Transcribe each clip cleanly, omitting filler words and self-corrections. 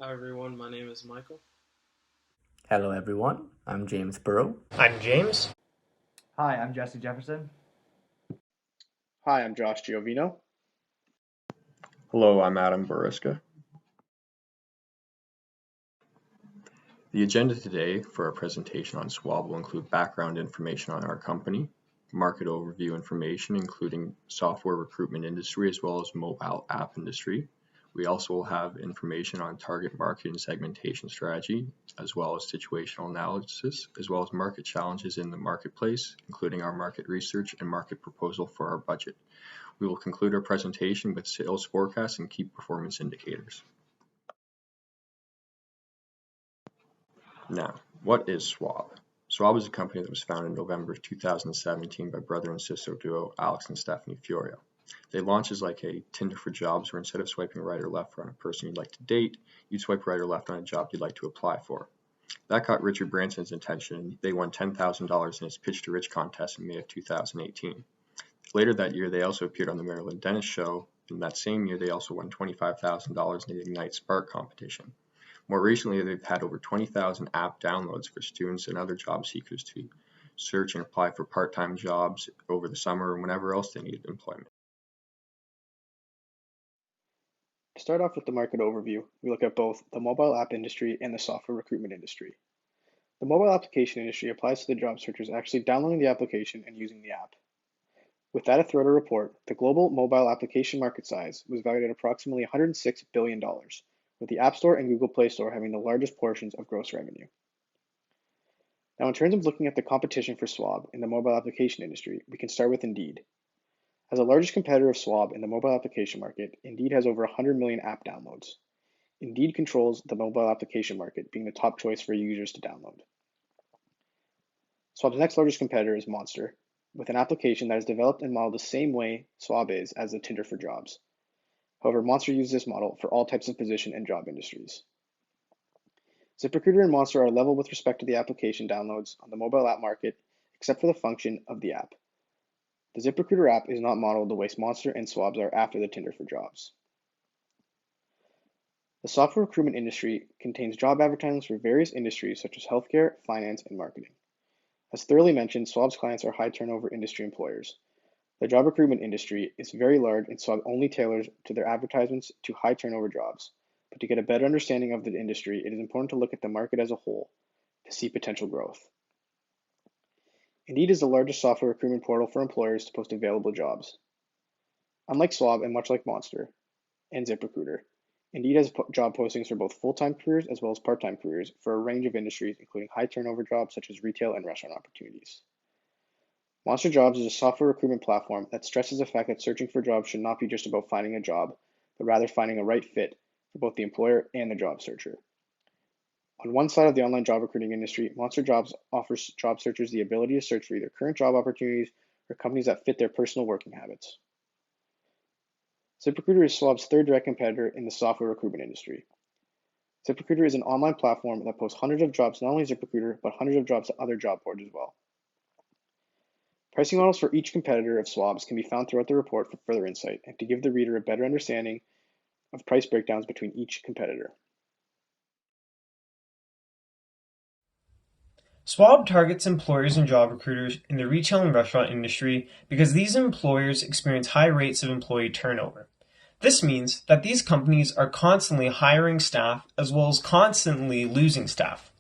Hi everyone, my name is Michael. Hello everyone, I'm James Burrow. I'm James. Hi, I'm Jesse Jefferson. Hi, I'm Josh Giovino. Hello, I'm Adam Boriska. The agenda today for our presentation on Swob will include background information on our company, market overview information including software recruitment industry as well as mobile app industry. We also will have information on target market and segmentation strategy, as well as situational analysis, as well as market challenges in the marketplace, including our market research and market proposal for our budget. We will conclude our presentation with sales forecasts and key performance indicators. Now, what is Swob? Swob is a company that was founded in November 2017 by brother and sister duo Alex and Stephanie Fiorio. They launched as like a Tinder for jobs, where instead of swiping right or left on a person you'd like to date, you'd swipe right or left on a job you'd like to apply for. That caught Richard Branson's attention, and they won $10,000 in his Pitch to Rich contest in May of 2018. Later that year, they also appeared on the Marilyn Dennis Show. In that same year, they also won $25,000 in the Ignite Spark competition. More recently, they've had over 20,000 app downloads for students and other job seekers to search and apply for part-time jobs over the summer and whenever else they need employment. To start off with the market overview, we look at both the mobile app industry and the software recruitment industry. The mobile application industry applies to the job searchers actually downloading the application and using the app. With data throughout a report, the global mobile application market size was valued at approximately $106 billion, with the App Store and Google Play Store having the largest portions of gross revenue. Now, in terms of looking at the competition for Swob in the mobile application industry, we can start with Indeed. As the largest competitor of Swob in the mobile application market, Indeed has over 100 million app downloads. Indeed controls the mobile application market, being the top choice for users to download. Swob's next largest competitor is Monster, with an application that is developed and modeled the same way Swob is as the Tinder for jobs. However, Monster uses this model for all types of position and job industries. ZipRecruiter and Monster are level with respect to the application downloads on the mobile app market, except for the function of the app. The ZipRecruiter app is not modeled the way Monster and Swob's are after the Tinder for jobs. The software recruitment industry contains job advertisements for various industries such as healthcare, finance, and marketing. As thoroughly mentioned, Swob's clients are high turnover industry employers. The job recruitment industry is very large, and Swob only tailors to their advertisements to high turnover jobs. But to get a better understanding of the industry, it is important to look at the market as a whole to see potential growth. Indeed is the largest software recruitment portal for employers to post available jobs. Unlike Swob and much like Monster and ZipRecruiter, Indeed has job postings for both full-time careers as well as part-time careers for a range of industries, including high turnover jobs such as retail and restaurant opportunities. Monster Jobs is a software recruitment platform that stresses the fact that searching for jobs should not be just about finding a job, but rather finding a right fit for both the employer and the job searcher. On one side of the online job recruiting industry, Monster Jobs offers job searchers the ability to search for either current job opportunities or companies that fit their personal working habits. ZipRecruiter is Swob's third direct competitor in the software recruitment industry. ZipRecruiter is an online platform that posts hundreds of jobs, not only ZipRecruiter, but hundreds of jobs to other job boards as well. Pricing models for each competitor of Swob's can be found throughout the report for further insight and to give the reader a better understanding of price breakdowns between each competitor. Swob targets employers and job recruiters in the retail and restaurant industry because these employers experience high rates of employee turnover. This means that these companies are constantly hiring staff as well as constantly losing staff.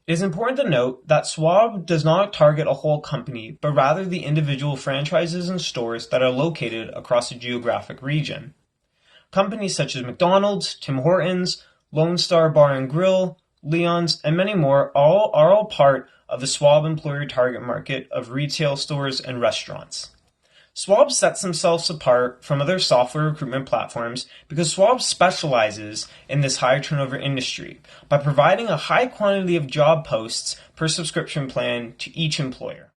It is important to note that Swob does not target a whole company, but rather the individual franchises and stores that are located across a geographic region. Companies such as McDonald's, Tim Hortons, Lone Star Bar and Grill, Leon's, and many more are all part of the Swob employer target market of retail stores and restaurants. Swob sets themselves apart from other software recruitment platforms because Swob specializes in this high turnover industry by providing a high quantity of job posts per subscription plan to each employer.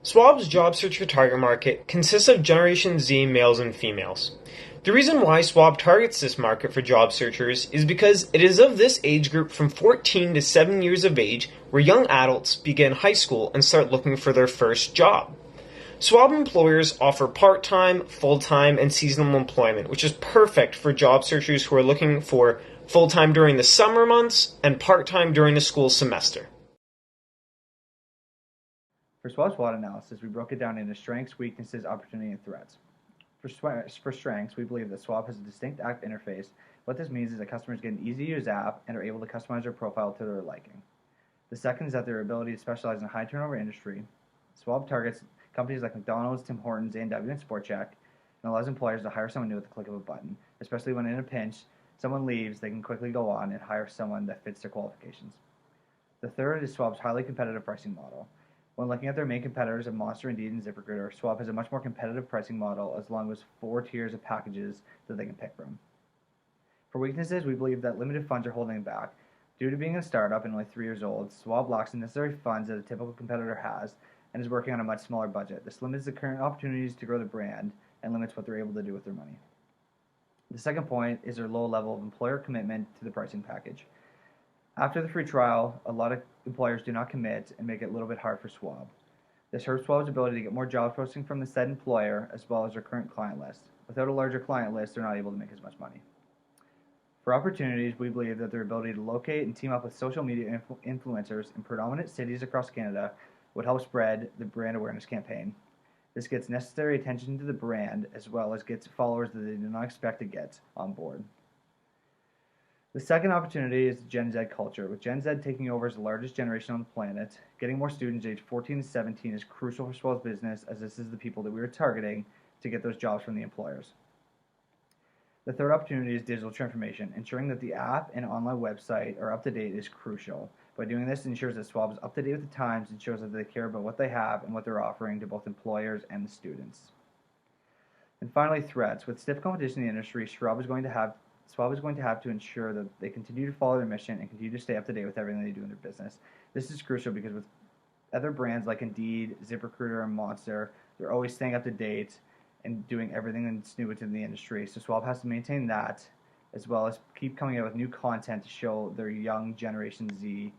Swob's job searcher target market consists of Generation Z males and females. The reason why Swob targets this market for job searchers is because it is of this age group from 14 to 7 years of age where young adults begin high school and start looking for their first job. Swob employers offer part-time, full-time, and seasonal employment, which is perfect for job searchers who are looking for full-time during the summer months and part-time during the school semester. For Swab's SWOT analysis, we broke it down into strengths, weaknesses, opportunity, and threats. For strengths, we believe that Swob has a distinct app interface. What this means is that customers get an easy-to-use app and are able to customize their profile to their liking. The second is that their ability to specialize in a high-turnover industry. Swob targets companies like McDonald's, Tim Hortons, A&W, and Sport Chek, and allows employers to hire someone new at the click of a button, especially when in a pinch, someone leaves, they can quickly go on and hire someone that fits their qualifications. The third is Swab's highly competitive pricing model. When looking at their main competitors of Monster, Indeed, and ZipRecruiter, Swob has a much more competitive pricing model as long as 4 tiers of packages that they can pick from. For weaknesses, we believe that limited funds are holding them back. Due to being a startup and only 3 years old, Swob lacks the necessary funds that a typical competitor has and is working on a much smaller budget. This limits the current opportunities to grow the brand and limits what they're able to do with their money. The second point is their low level of employer commitment to the pricing package. After the free trial, a lot of employers do not commit and make it a little bit hard for Swob. This hurts Swab's ability to get more job posting from the said employer as well as their current client list. Without a larger client list, they're not able to make as much money. For opportunities, we believe that their ability to locate and team up with social media influencers in predominant cities across Canada would help spread the brand awareness campaign. This gets necessary attention to the brand as well as gets followers that they do not expect to get on board. The second opportunity is the Gen Z culture. With Gen Z taking over as the largest generation on the planet, getting more students aged 14 to 17 is crucial for Swell's business, as this is the people that we are targeting to get those jobs from the employers. The third opportunity is digital transformation. Ensuring that the app and online website are up to date is crucial. By doing this, it ensures that Swob is up to date with the times and shows that they care about what they have and what they're offering to both employers and the students. And finally, threats. With stiff competition in the industry, Swob is going to have to ensure that they continue to follow their mission and continue to stay up to date with everything they do in their business. This is crucial because with other brands like Indeed, ZipRecruiter, and Monster, they're always staying up to date and doing everything that's new within the industry. So Swob has to maintain that, as well as keep coming out with new content to show their young Generation Z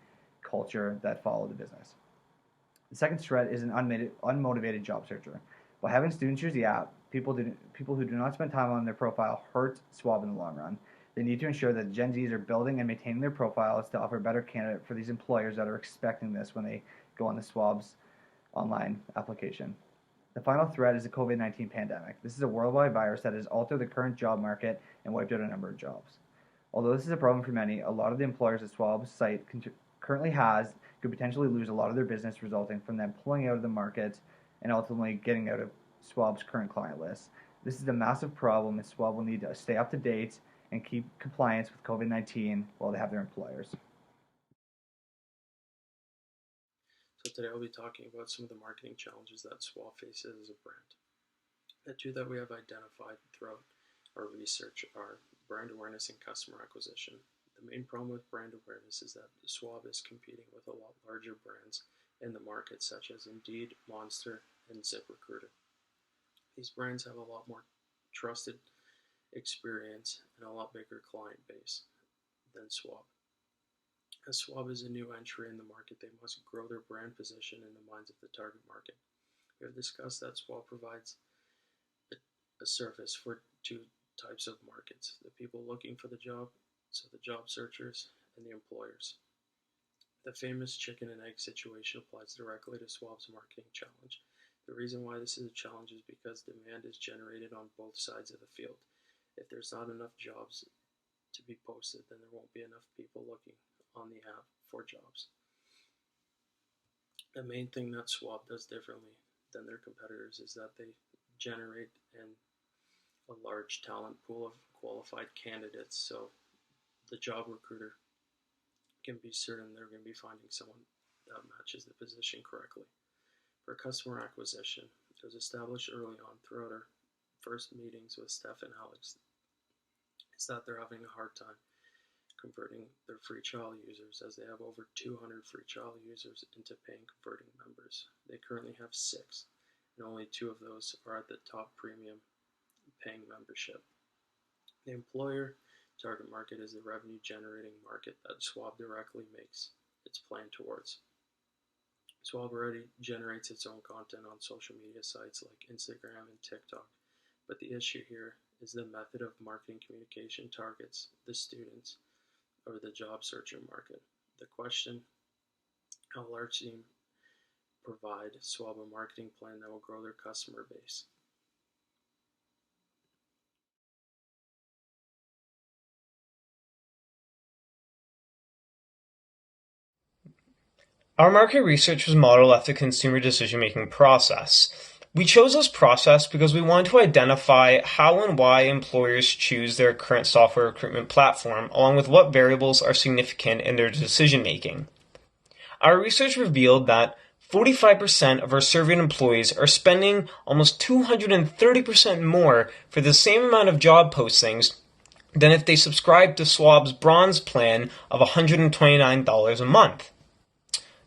culture that follow the business. The second threat is an unmotivated job searcher. By having students use the app, people who do not spend time on their profile hurt Swob in the long run. They need to ensure that Gen Zs are building and maintaining their profiles to offer a better candidate for these employers that are expecting this when they go on the Swab's online application. The final threat is the COVID-19 pandemic. This is a worldwide virus that has altered the current job market and wiped out a number of jobs. Although this is a problem for many, a lot of the employers that Swab's site currently has could potentially lose a lot of their business, resulting from them pulling out of the market and ultimately getting out of Swab's current client list. This is a massive problem, and Swob will need to stay up to date and keep compliance with COVID-19 while they have their employers. So today I'll be talking about some of the marketing challenges that Swob faces as a brand. The two that we have identified throughout our research are brand awareness and customer acquisition. The main problem with brand awareness is that Swob is competing with a lot larger brands in the market, such as Indeed, Monster, and ZipRecruiter. These brands have a lot more trusted experience and a lot bigger client base than Swob. As Swob is a new entry in the market, they must grow their brand position in the minds of the target market. We have discussed that Swob provides a service for two types of markets: the people looking for the job, so the job searchers, and the employers. The famous chicken and egg situation applies directly to Swob's marketing challenge. The reason why this is a challenge is because demand is generated on both sides of the field. If there's not enough jobs to be posted, then there won't be enough people looking on the app for jobs. The main thing that Swob does differently than their competitors is that they generate a large talent pool of qualified candidates, so the job recruiter can be certain they're going to be finding someone that matches the position correctly. For customer acquisition, it was established early on throughout our first meetings with Steph and Alex is that they're having a hard time converting their free trial users, as they have over 200 free trial users into paying converting members. They currently have 6, and only 2 of those are at the top premium paying membership. The employer target market is the revenue generating market that Swob directly makes its plan towards. Swob already generates its own content on social media sites like Instagram and TikTok, but the issue here is the method of marketing communication targets the students or the job searcher market. The question, how large team provide Swob a marketing plan that will grow their customer base? Our market research was modeled after the consumer decision-making process. We chose this process because we wanted to identify how and why employers choose their current software recruitment platform, along with what variables are significant in their decision-making. Our research revealed that 45% of our surveyed employees are spending almost 230% more for the same amount of job postings than if they subscribed to Swob's bronze plan of $129 a month.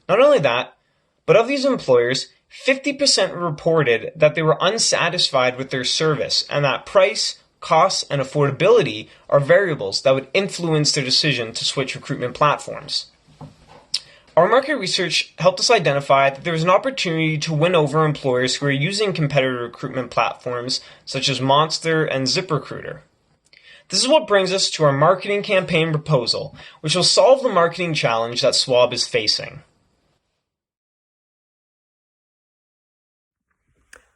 Not only that, but of these employers, 50% reported that they were unsatisfied with their service and that price, cost, and affordability are variables that would influence their decision to switch recruitment platforms. Our market research helped us identify that there was an opportunity to win over employers who are using competitor recruitment platforms such as Monster and ZipRecruiter. This is what brings us to our marketing campaign proposal, which will solve the marketing challenge that Swob is facing.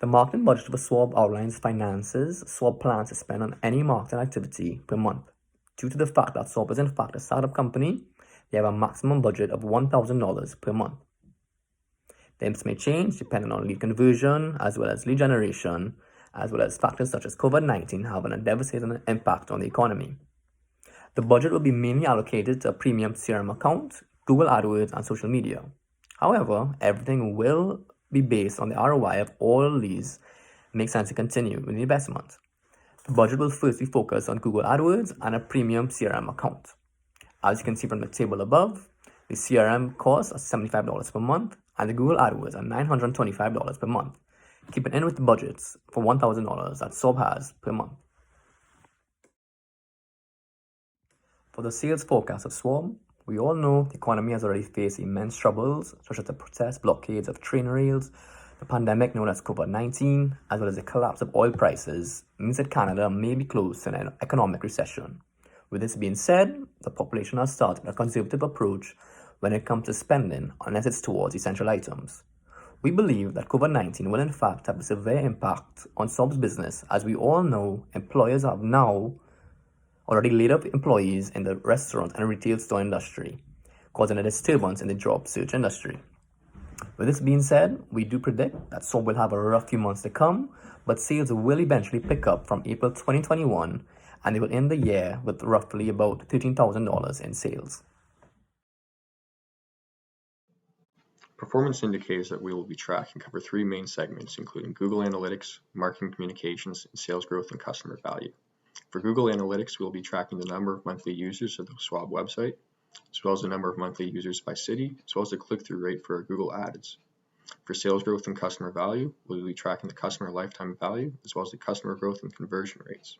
The marketing budget for Swob outlines finances Swob plans to spend on any marketing activity per month. Due to the fact that Swob is in fact a startup company, they have a maximum budget of $1,000 per month. This may change depending on lead conversion, as well as lead generation, as well as factors such as COVID-19 having a devastating impact on the economy. The budget will be mainly allocated to a premium CRM account, Google AdWords, and social media. However, everything will be based on the ROI of all these makes sense to continue with the investment. The budget will first be focused on Google AdWords and a premium CRM account. As you can see from the table above, the CRM costs are $75 per month and the Google AdWords are $925 per month, keeping in with the budgets for $1,000 that Swob has per month. For the sales forecast of Swob, we all know the economy has already faced immense troubles, such as the protests, blockades of train rails, the pandemic known as COVID-19, as well as the collapse of oil prices, means that Canada may be close to an economic recession. With this being said, the population has started a conservative approach when it comes to spending, unless it's towards essential items. We believe that COVID-19 will in fact have a severe impact on Swob's business, as we all know employers have now already laid off employees in the restaurant and retail store industry, causing a disturbance in the job search industry. With this being said, we do predict that Swob will have a rough few months to come, but sales will eventually pick up from April 2021, and they will end the year with roughly about $13,000 in sales. Performance indicators that we will be tracking cover three main segments, including Google Analytics, marketing communications, and sales growth and customer value. For Google Analytics, we will be tracking the number of monthly users of the Swob website, as well as the number of monthly users by city, as well as the click-through rate for our Google Ads. For sales growth and customer value, we will be tracking the customer lifetime value, as well as the customer growth and conversion rates.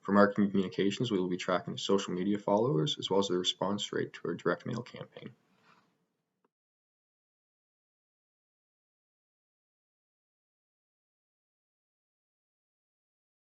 For marketing communications, we will be tracking the social media followers, as well as the response rate to our direct mail campaign.